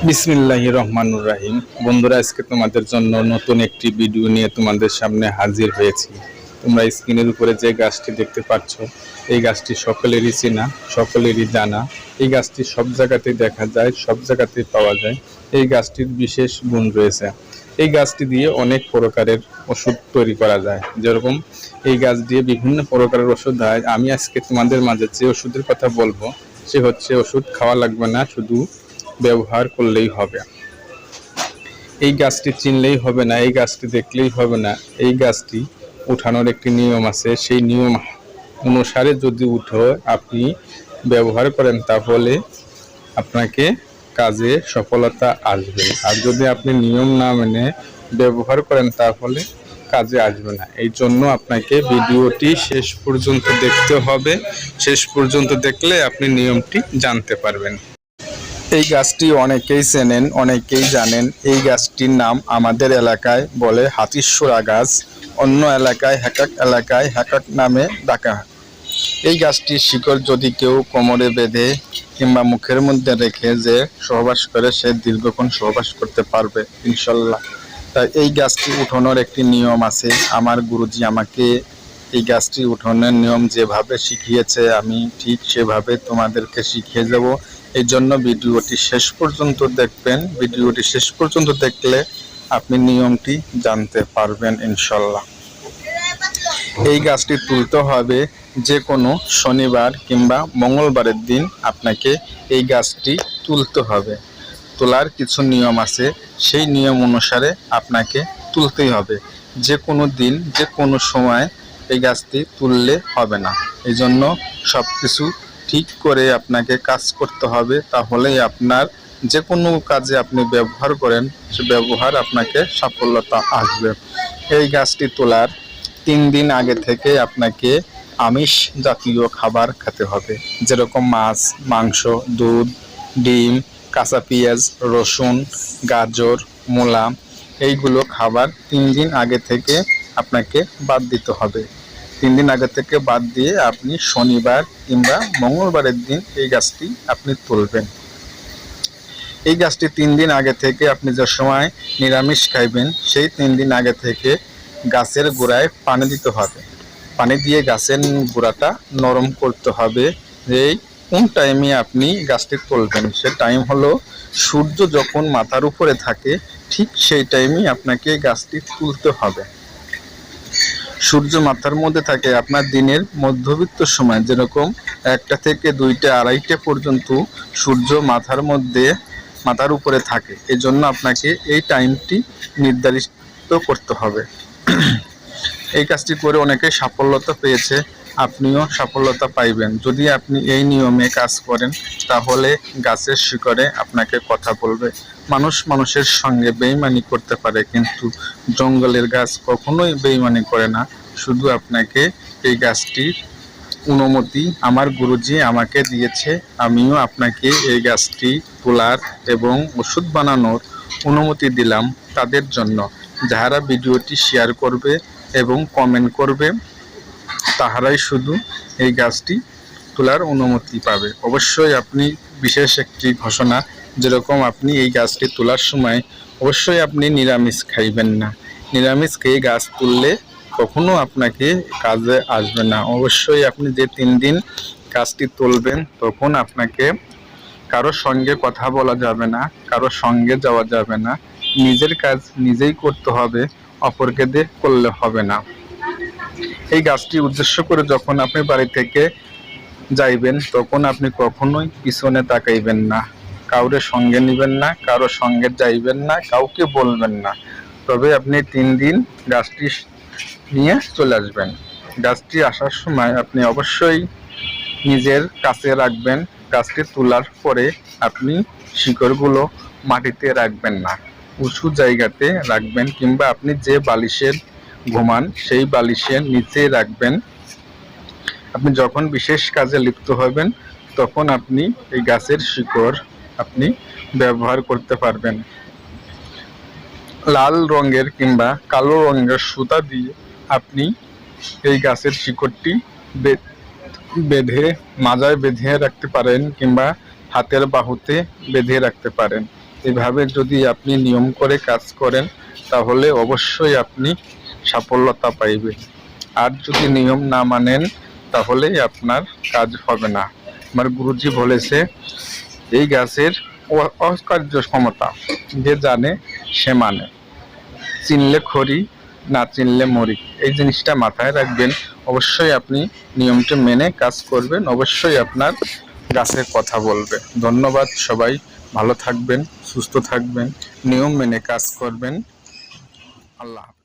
বিসমিল্লাহির রহমানুর রাহিম। বন্ধুরা, আজকে তোমাদের জন্য নতুন একটি ভিডিও নিয়ে তোমাদের সামনে হাজির হয়েছি। তোমরা স্ক্রিনের উপরে যে গাছটি দেখতে পাচ্ছ, এই গাছটি সকলেরই চেনা, সকলেরই জানা। এই গাছটি সব জায়গাতেই দেখা যায়, সব জায়গাতেই পাওয়া যায়। এই গাছটির বিশেষ গুণ রয়েছে। এই গাছটি দিয়ে অনেক প্রকারের ওষুধ তৈরি করা যায়। যেরকম এই গাছ দিয়ে বিভিন্ন প্রকারের ওষুধ হয়। আমি আজকে তোমাদের মাঝে যে ওষুধের কথা বলবো, সে হচ্ছে ওষুধ খাওয়া লাগবে না, শুধু ব্যবহার করলেই হবে। এই গাছটি চিনলেই হবে না, এই গাছটি দেখলেই হবে না। এই গাছটি উঠানোর একটি নিয়ম আছে। সেই নিয়ম অনুসারে যদি আপনি ব্যবহার করেন, তাহলে আপনাকে কাজে সফলতা আসবে। আর যদি আপনি নিয়ম না মেনে ব্যবহার করেন, তাহলে কাজে আসবে না। এই জন্য আপনাকে ভিডিওটি শেষ পর্যন্ত দেখতে হবে। শেষ পর্যন্ত দেখলে আপনি নিয়মটি জানতে পারবেন। এই গাছটি অনেকেই চেনেন, অনেকেই জানেন। এই গাছটির নাম আমাদের এলাকায় বলে হাতিসুরা গাছ, অন্য এলাকায় হ্যাকাক নামে ডাকা হয়। এই গাছটির শিকড় যদি কেউ কোমরে বেঁধে কিংবা মুখের মধ্যে রেখে যে সহবাস করে, সে দীর্ঘক্ষণ সহবাস করতে পারবে ইনশাল্লাহ। তাই এই গাছটি উঠানোর একটি নিয়ম আছে। আমার গুরুজি আমাকে এই গাছটি উঠানোর নিয়ম যেভাবে শিখিয়েছে, আমি ঠিক সেভাবে তোমাদেরকে শিখিয়ে যাব। এই জন্য ভিডিওটি শেষ পর্যন্ত দেখবেন। ভিডিওটি শেষ পর্যন্ত দেখলে আপনি নিয়মটি জানতে পারবেন ইনশাল্লাহ। এই গাছটি তুলতে হবে যে কোনো শনিবার কিংবা মঙ্গলবারের দিন আপনাকে এই গাছটি তুলতে হবে। তোলার কিছু নিয়ম আছে, সেই নিয়ম অনুসারে আপনাকে তুলতেই হবে। যে কোনো দিন, যে কোনো সময় এই গাছটি তুললে হবে না। এই জন্য সব কিছু ঠিক করে আপনাকে কাজ করতে হবে, তাহলেই আপনার যে কোনো কাজে আপনি ব্যবহার করেন, সে ব্যবহার আপনাকে সফলতা আসবে। এই গাছটি তোলার 3 দিন আগে থেকে আপনাকে আমিষ জাতীয় খাবার খেতে হবে। যেরকম মাছ, মাংস, দুধ, ডিম, কাঁচা পেঁয়াজ, রসুন, গাজর, মূলা, এইগুলো খাবার 3 দিন আগে থেকে আপনাকে বাদ দিতে হবে। 3 দিন আগে থেকে বাদ দিয়ে আপনি শনিবার কিংবা মঙ্গলবারের দিন এই গাছটি আপনি তুলবেন। এই গাছটি 3 দিন আগে থেকে আপনি যে সময় নিরামিষ খাইবেন, সেই 3 দিন আগে থেকে গাছের গোড়ায় পানি দিতে হবে। পানি দিয়ে গাছের গোড়াটা নরম করতে হবে। এই কোন টাইমে আপনি গাছটি তুলবেন, সে টাইম হলো সূর্য যখন মাথার উপরে থাকে, ঠিক সেই টাইমেই আপনাকে গাছটি তুলতে হবে। সূর্য মাথার মধ্যে থাকে আপনার দিনের মধ্যবিত্ত সময়, যেরকম 1টা থেকে 2টা 2:30 পর্যন্ত সূর্য মাথার উপরে থাকে। এই জন্য আপনাকে এই টাইমটি নির্ধারিত করতে হবে। এই কাজটি করে অনেকেই সাফল্যতা পেয়েছে, আপনিও সাফল্যতা পাইবেন। যদি আপনি এই নিয়মে কাজ করেন, তাহলে গাছের শিকড়ে আপনাকে কথা বলবে। মানুষ মানুষের সঙ্গে বেইমানি করতে পারে, কিন্তু জঙ্গলের গাছ কখনোই বেইমানি করে না। শুধু আপনাকে এই গাছটির অনুমতি আমার গুরুজি আমাকে দিয়েছে, আমিও আপনাকে এই গাছটি তোলার এবং ওষুধ বানানোর অনুমতি দিলাম তাদের জন্য। যারা ভিডিওটি শেয়ার করবে এবং কমেন্ট করবে, তাহারাই শুধু এই গাছটি তোলার অনুমতি পাবে। অবশ্যই আপনি বিশেষ একটি ঘোষণা, যেরকম আপনি এই গাছটি তোলার সময় অবশ্যই আপনি নিরামিষ খাইবেন না। নিরামিষ খেয়ে গাছ তুললে কখনো আপনাকে কাজে আসবে না। অবশ্যই আপনি যে 3 দিন গাছটি তুলবেন, তখন আপনাকে কারোর সঙ্গে কথা বলা যাবে না, কারোর সঙ্গে যাওয়া যাবে না। নিজের কাজ নিজেই করতে হবে, অপরকে দিয়ে করলে হবে না। এই গাছটি উদ্দেশ্য করে যখন আপনি বাড়ি থেকে যাইবেন, তখন আপনি কখনোই পিছনে তাকাইবেন না, কাউরে সঙ্গে নেবেন না, কারোর সঙ্গে যাইবেন না, কাউকে বলবেন না। তবে আপনি 3 দিন গাছটি নিয়ে চলে আসবেন। গাছটি আসার সময় আপনি অবশ্যই নিজের কাছে রাখবেন। গাছটি তোলার পরে আপনি শিকড়গুলো মাটিতে রাখবেন না, উঁচু জায়গাতে রাখবেন, কিংবা আপনি যে বালিশের ঘুমান সেই বালিশের নিচে রাখবেন। আপনি যখন বিশেষ কাজে লিপ্ত হবেন, তখন আপনি এই গাছের শিকড় আপনি ব্যবহার করতে পারবেন। লাল রঙের কিংবা কালো রঙের সুতা দিয়ে আপনি এই গাছের শিকড়টি মাজায় বেঁধে রাখতে পারেন, কিংবা হাতের বাহুতে বেঁধে রাখতে পারেন। এভাবে যদি আপনি নিয়ম করে কাজ করেন তাহলে অবশ্যই আপনি সাফল্যতা পাইবেন। আর যদি নিয়ম না মানেন তাহলে আপনার কাজ হবে না। আমার গুরুজি বলেছে এই গাছের অকার্য ক্ষমতা, যে জানে সে মানে, চিনলে খড়ি না চিনলে মরি। এই জিনিসটা মাথায় রাখবেন। অবশ্যই আপনি নিয়মটা মেনে কাজ করবেন, অবশ্যই আপনার গাছের কথা বলবে। ধন্যবাদ সবাই, ভালো থাকবেন, সুস্থ থাকবেন, নিয়ম মেনে কাজ করবেন। আল্লাহ হাফেজ।